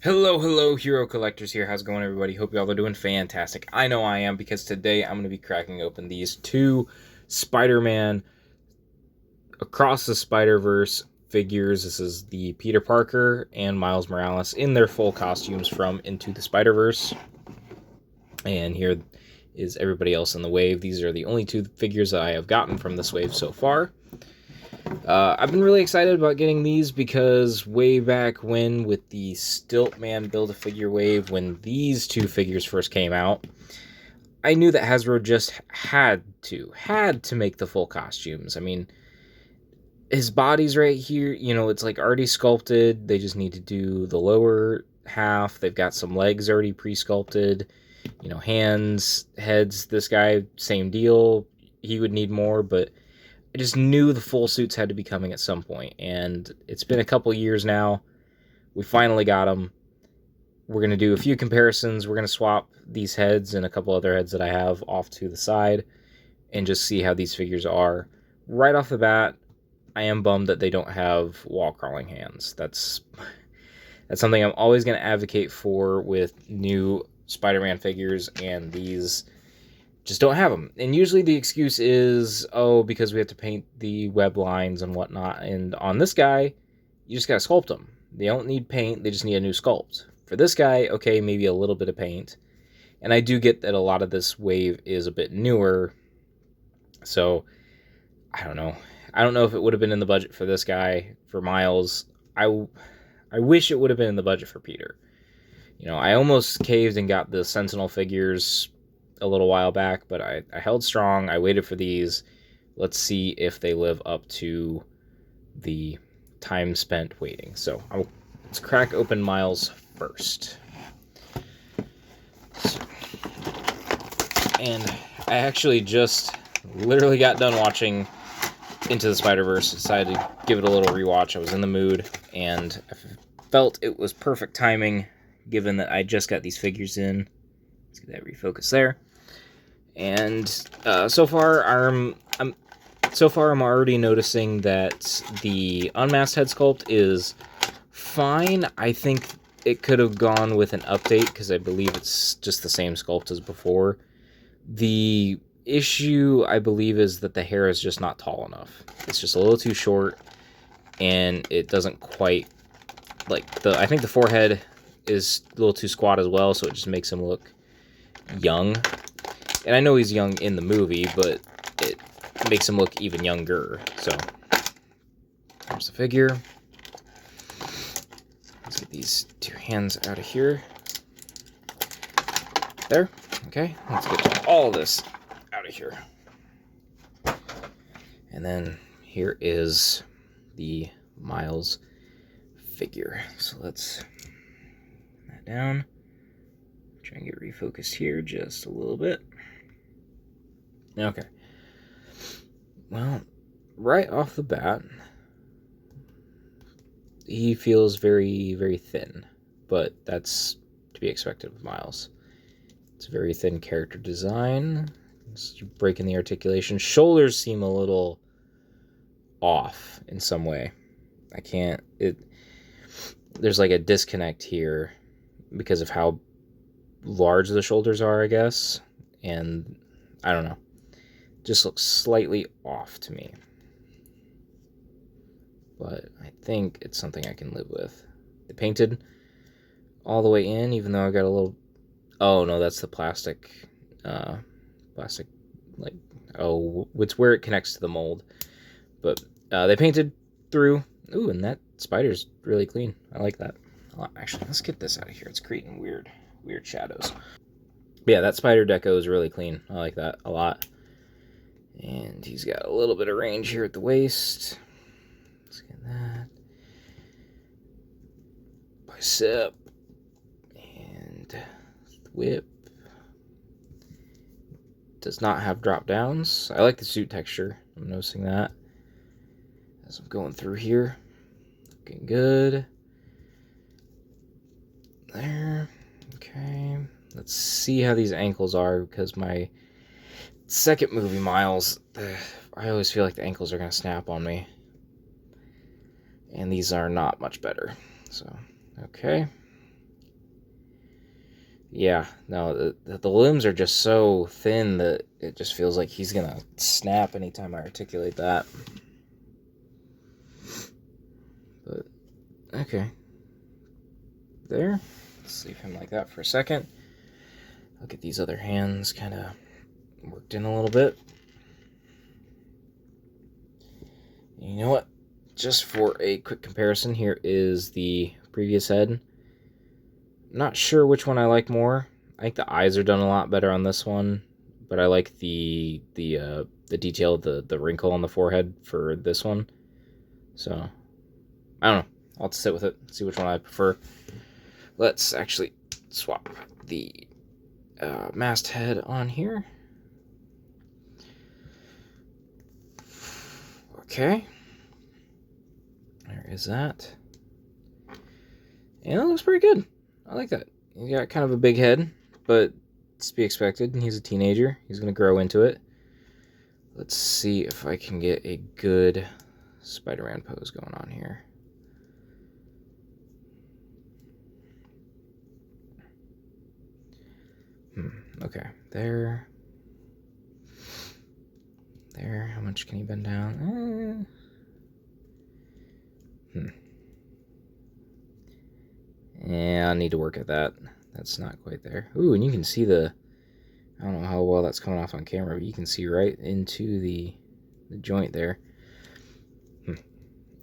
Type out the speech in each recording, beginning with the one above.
Hello, Hero Collectors here. How's it going, everybody? Hope y'all are doing fantastic. I know I am, because today I'm going to be cracking open these two Spider-Man Across the Spider-Verse figures. This is the Peter Parker and Miles Morales in their full costumes from Into the Spider-Verse. And here is everybody else in the wave. These are the only two figures that I have gotten from this wave so far. I've been really excited about getting these because way back when, with the Stiltman Build-A-Figure wave, when these two figures first came out, I knew that Hasbro just had to make the full costumes. I mean, his body's right here, it's like already sculpted. They just need to do the lower half. They've got some legs already pre-sculpted. Hands, heads, this guy, same deal. He would need more, but I just knew the full suits had to be coming at some point, and it's been a couple years now. We finally got them. We're going to do a few comparisons. We're going to swap these heads and a couple other heads that I have off to the side and just see how these figures are. Right off the bat, I am bummed that they don't have wall-crawling hands. That's something I'm always going to advocate for with new Spider-Man figures, and these just don't have them. And usually the excuse is, oh, because we have to paint the web lines and whatnot. And on this guy, you just gotta sculpt them. They don't need paint, they just need a new sculpt. For this guy, okay, maybe a little bit of paint. And I do get that a lot of this wave is a bit newer, so I don't know. I don't know if it would have been in the budget for this guy. For Miles, I wish it would have been in the budget for Peter. I almost caved and got the Sentinel figures a little while back, but I held strong. I waited for these. Let's see if they live up to the time spent waiting. So let's crack open Miles first. And I actually just literally got done watching Into the Spider-Verse. Decided to give it a little rewatch. I was in the mood, and I felt it was perfect timing, given that I just got these figures in. Let's get that refocus there. And so far I'm already noticing that the unmasked head sculpt is fine. I think it could have gone with an update, because I believe it's just the same sculpt as before. The issue, I believe, is that the hair is just not tall enough. It's just a little too short, and it doesn't quite, I think the forehead is a little too squat as well, so it just makes him look young. And I know he's young in the movie, but it makes him look even younger. So, there's the figure. Let's get these two hands out of here. There. Okay, let's get all this out of here. And then here is the Miles figure. So let's put that down. Try and get refocused here just a little bit. Okay. Well, right off the bat, he feels very, very thin, but that's to be expected with Miles. It's a very thin character design. It's breaking the articulation. Shoulders seem a little off in some way. There's like a disconnect here because of how large the shoulders are, I guess. And I don't know. Just looks slightly off to me. But I think it's something I can live with. They painted all the way in, even though I got a little... Oh, no, that's the plastic. It's where it connects to the mold. But they painted through. Ooh, and that spider's really clean. I like that a lot. Actually, let's get this out of here. It's creating weird shadows. But yeah, that spider deco is really clean. I like that a lot. And he's got a little bit of range here at the waist. Let's get that. Bicep. And the whip. Does not have drop downs. I like the suit texture. I'm noticing that as I'm going through here. Looking good. There. Okay. Let's see how these ankles are, because my second movie, Miles, I always feel like the ankles are going to snap on me. And these are not much better. So, okay. Yeah, no, the limbs are just so thin that it just feels like he's gonna snap anytime I articulate that. But, okay. There. Let's leave him like that for a second. I'll get these other hands kind of worked in a little bit. And you know what? Just for a quick comparison, here is the previous head. Not sure which one I like more. I think the eyes are done a lot better on this one, but I like the detail of the wrinkle on the forehead for this one. So, I don't know. I'll have to sit with it, see which one I prefer. Let's actually swap the masthead on here. Okay. There is that. And it looks pretty good. I like that. He's got kind of a big head, but it's to be expected. He's a teenager. He's going to grow into it. Let's see if I can get a good Spider-Man pose going on here. Okay, there. There. How much can he bend down? Yeah, I need to work at that. That's not quite there. Ooh, and you can see the... I don't know how well that's coming off on camera, but you can see right into the joint there.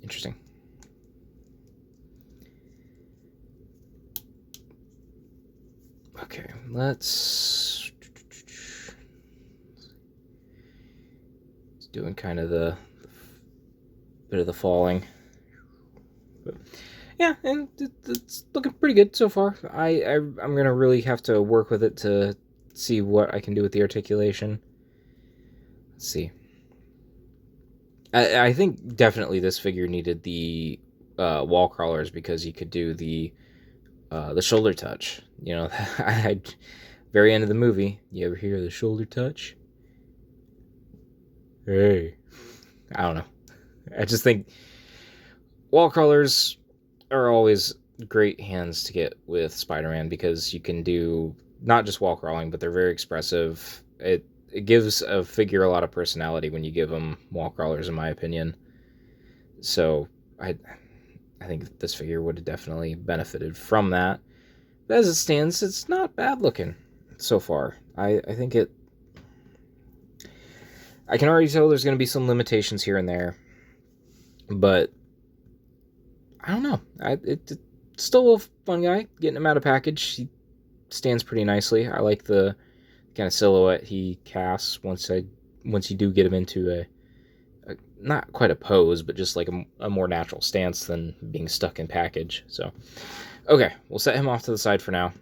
Interesting. Okay, let's... It's doing kind of the bit of the falling. But yeah, and it's looking pretty good so far. I'm gonna really have to work with it to see what I can do with the articulation. Let's see. I think definitely this figure needed the wall crawlers because you could do the shoulder touch. You know, very end of the movie, you ever hear the shoulder touch? Hey, I don't know. I just think wall crawlers are always great hands to get with Spider-Man because you can do not just wall crawling, but they're very expressive. It gives a figure a lot of personality when you give them wall crawlers, in my opinion. So I think this figure would have definitely benefited from that. But as it stands, it's not bad looking so far. I think it... I can already tell there's going to be some limitations here and there. But I don't know. It's still a fun guy. Getting him out of package, he stands pretty nicely. I like the kind of silhouette he casts once you do get him into a not quite a pose, but just like a more natural stance than being stuck in package. So, okay, we'll set him off to the side for now.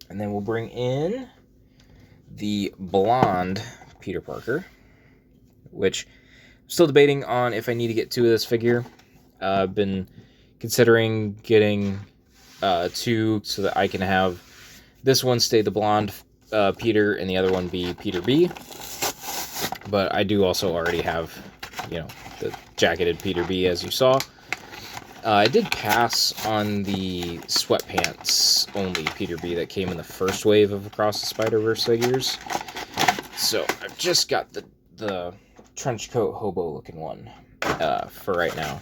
And then we'll bring in the blonde Peter Parker, which I'm still debating on if I need to get two of this figure. I've been considering getting two so that I can have this one stay the blonde Peter and the other one be Peter B. But I do also already have, you know, the jacketed Peter B, as you saw. I did pass on the sweatpants only Peter B that came in the first wave of Across the Spider-Verse figures. So I've just got the trench coat hobo looking one for right now.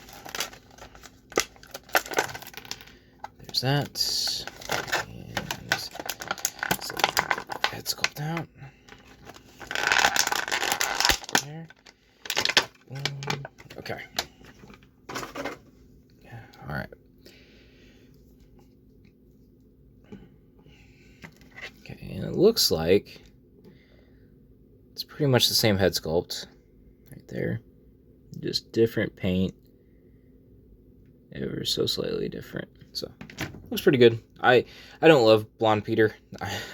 There's that. And let's head sculpt out. There. Okay. All right. Okay, and it looks like it's pretty much the same head sculpt right there. Just different paint. Ever so slightly different. So, looks pretty good. I don't love blonde Peter.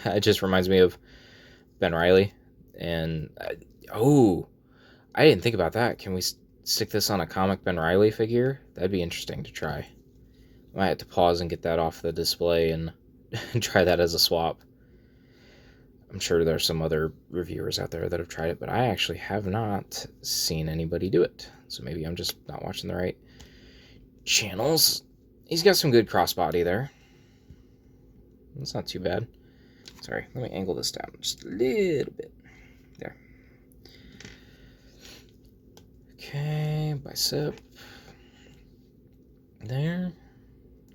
It just reminds me of Ben Reilly. And, I didn't think about that. Can we stick this on a comic Ben Reilly figure? That'd be interesting to try. I might have to pause and get that off the display and try that as a swap. I'm sure there's some other reviewers out there that have tried it, but I actually have not seen anybody do it. So maybe I'm just not watching the right channels. He's got some good crossbody there. That's not too bad. Sorry, let me angle this down just a little bit. There. Okay, bicep. There.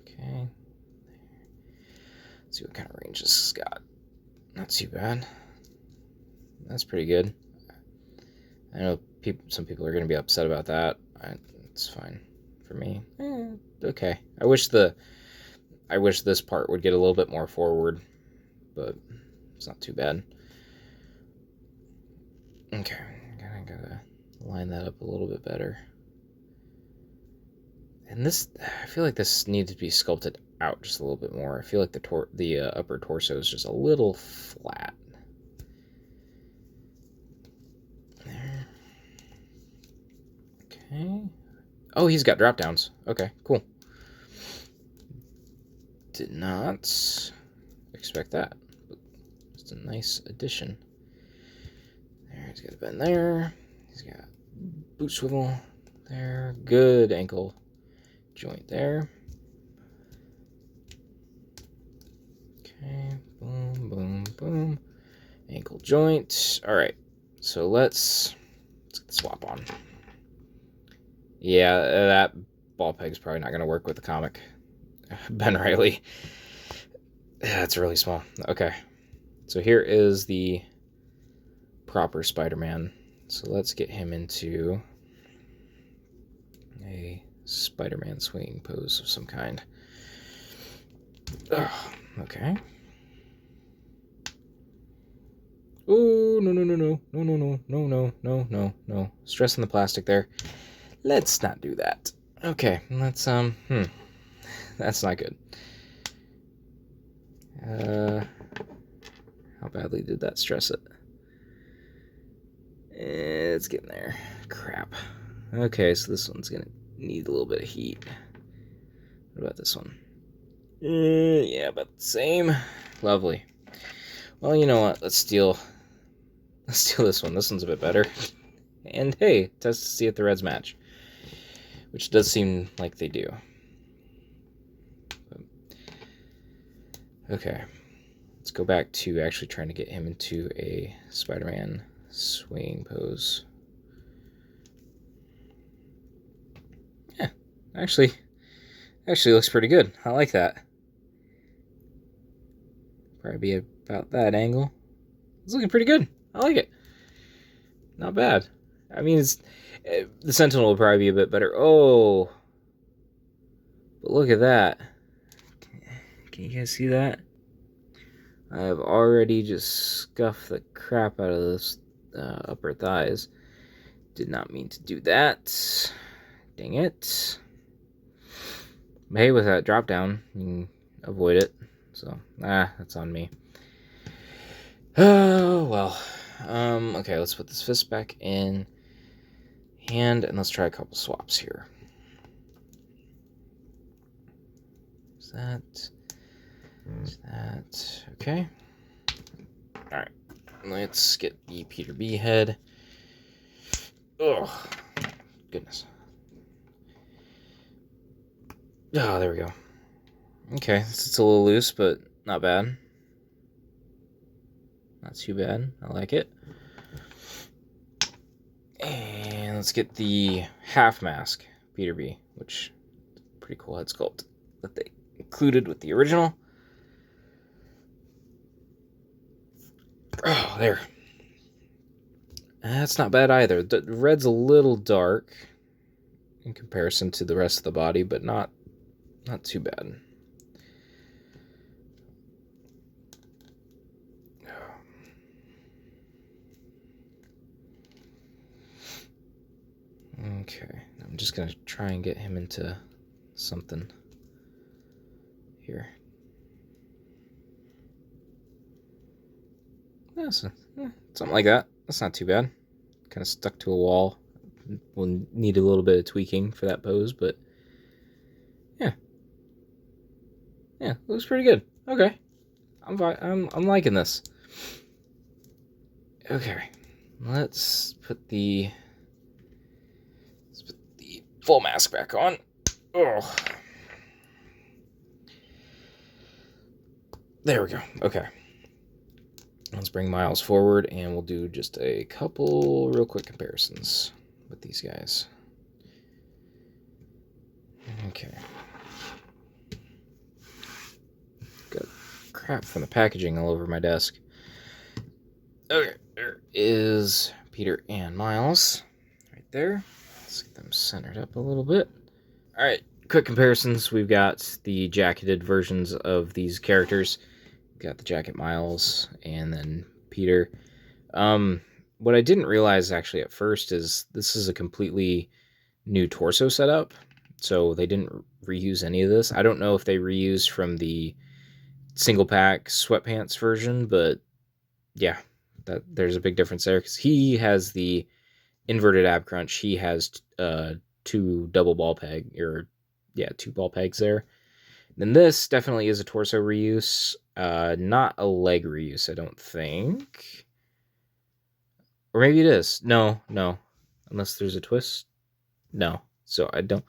Okay. Let's see what kind of range this has got. Not too bad. That's pretty good. I know some people are going to be upset about that. It's fine for me. Okay. I wish this part would get a little bit more forward, but it's not too bad. Okay, I gotta line that up a little bit better. And this, I feel like this needs to be sculpted out just a little bit more. I feel like the upper torso is just a little flat. There. Okay. Oh, he's got drop downs. Okay, cool. Did not expect that. It's a nice addition. There, he's got a bend there. He's got boot swivel there. Good ankle joint there. Okay, boom, boom, boom. Ankle joint. All right, so let's get the swap on. Yeah, that ball peg's probably not going to work with the comic. Ben Reilly. Yeah, it's really small. Okay, so here is the proper Spider-Man. So let's get him into a Spider-Man swinging pose of some kind. Ugh, okay. Oh, no. Stressing the plastic there. Let's not do that. Okay, let's, that's not good. How badly did that stress it? It's getting there. Crap. Okay, so this one's gonna need a little bit of heat. What about this one? Yeah, about the same. Lovely. Well, you know what? Let's steal this one. This one's a bit better. And hey, test to see if the reds match. Which does seem like they do. Okay. Let's go back to actually trying to get him into a Spider-Man swinging pose. Yeah, actually looks pretty good. I like that. Probably be about that angle. It's looking pretty good. I like it. Not bad. I mean, the Sentinel will probably be a bit better. Oh, but look at that. Can you guys see that? I've already just scuffed the crap out of those upper thighs. Did not mean to do that. Dang it. But hey, with that drop down, you can avoid it. So, that's on me. Oh, well. Okay, let's put this fist back in hand, and let's try a couple swaps here. Is that... okay. Alright. Let's get the Peter B head. Oh, goodness. Oh, there we go. Okay, it's a little loose, but not bad. Not too bad. I like it. And let's get the half mask Peter B, which is a pretty cool head sculpt that they included with the original. Oh, there. That's not bad either. The red's a little dark in comparison to the rest of the body, but not too bad. Okay, I'm just gonna try and get him into something here. Yeah, so, something like that. That's not too bad. Kind of stuck to a wall. We'll need a little bit of tweaking for that pose, but yeah, looks pretty good. Okay, I'm liking this. Okay, let's put the full mask back on. Oh. There we go. Okay. Let's bring Miles forward, and we'll do just a couple real quick comparisons with these guys. Okay. Got crap from the packaging all over my desk. Okay, there is Peter and Miles right there. Let's get them centered up a little bit. All right, quick comparisons. We've got the jacketed versions of these characters. We've got the jacket Miles and then Peter. What I didn't realize actually at first is this is a completely new torso setup. So they didn't reuse any of this. I don't know if they reused from the single pack sweatpants version, but yeah, there's a big difference there because he has the inverted ab crunch. He has two ball pegs there. Then this definitely is a torso reuse, not a leg reuse, I don't think. Or maybe it is. No. Unless there's a twist. No. So I don't.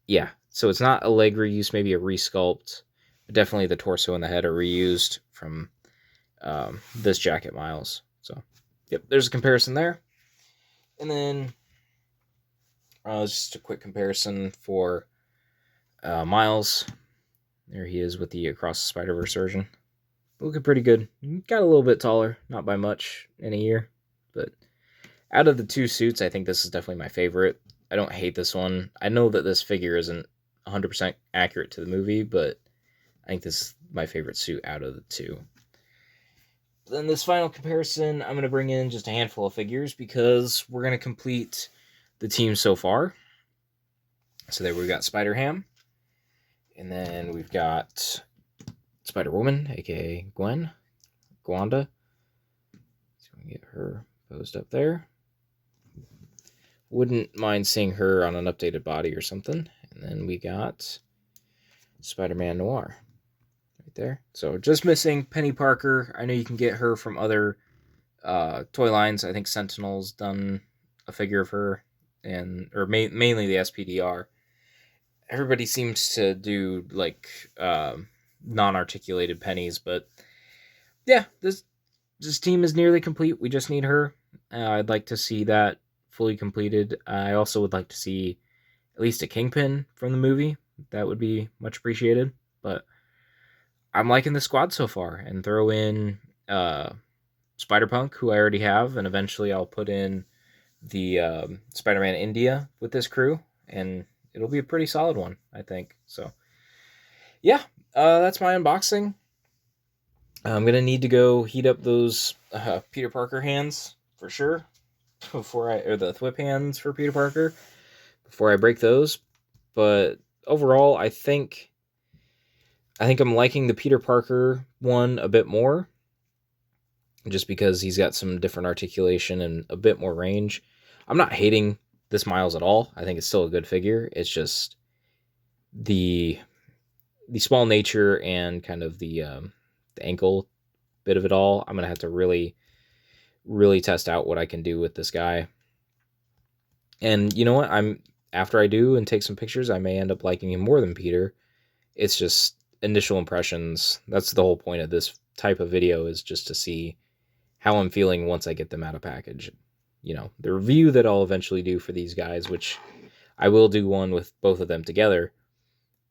Yeah. So it's not a leg reuse, maybe a resculpt. But definitely the torso and the head are reused from this jacket Miles. So, yep, there's a comparison there. And then just a quick comparison for Miles. There he is with the Across the Spider-Verse version. Looking pretty good. Got a little bit taller, not by much in a year. But out of the two suits, I think this is definitely my favorite. I don't hate this one. I know that this figure isn't 100% accurate to the movie, but I think this is my favorite suit out of the two. Then this final comparison, I'm going to bring in just a handful of figures because we're going to complete the team so far. So there we've got Spider-Ham. And then we've got Spider-Woman, aka Gwanda. So we can get her posed up there. Wouldn't mind seeing her on an updated body or something. And then we got Spider-Man Noir right there. So just missing Penny Parker. I know you can get her from other toy lines. I think Sentinel's done a figure of her, or mainly the SPDR. Everybody seems to do like non-articulated pennies, but yeah, this team is nearly complete. We just need her. I'd like to see that fully completed. I also would like to see at least a Kingpin from the movie. That would be much appreciated. But I'm liking the squad so far, and throw in Spider-Punk, who I already have, and eventually I'll put in the Spider-Man India with this crew, and it'll be a pretty solid one, I think. So, yeah, that's my unboxing. I'm going to need to go heat up those Peter Parker hands for sure, or the Thwip hands for Peter Parker, before I break those. But overall, I think I'm liking the Peter Parker one a bit more, just because he's got some different articulation and a bit more range. I'm not hating this Miles at all. I think it's still a good figure. It's just the small nature and kind of the ankle bit of it all. I'm gonna have to really test out what I can do with this guy. And you know what? After I do and take some pictures, I may end up liking him more than Peter. It's just initial impressions. That's the whole point of this type of video, is just to see how I'm feeling once I get them out of package. You know, the review that I'll eventually do for these guys, which I will do one with both of them together.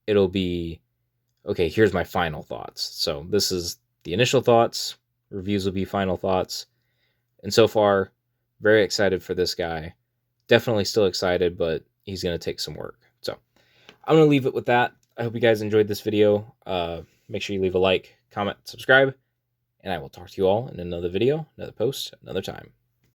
It'll be, okay, here's my final thoughts. So this is the initial thoughts. Reviews will be final thoughts. And so far, very excited for this guy. Definitely still excited, but he's going to take some work. So I'm going to leave it with that. I hope you guys enjoyed this video. Make sure you leave a like, comment, subscribe, and I will talk to you all in another video, another post, another time.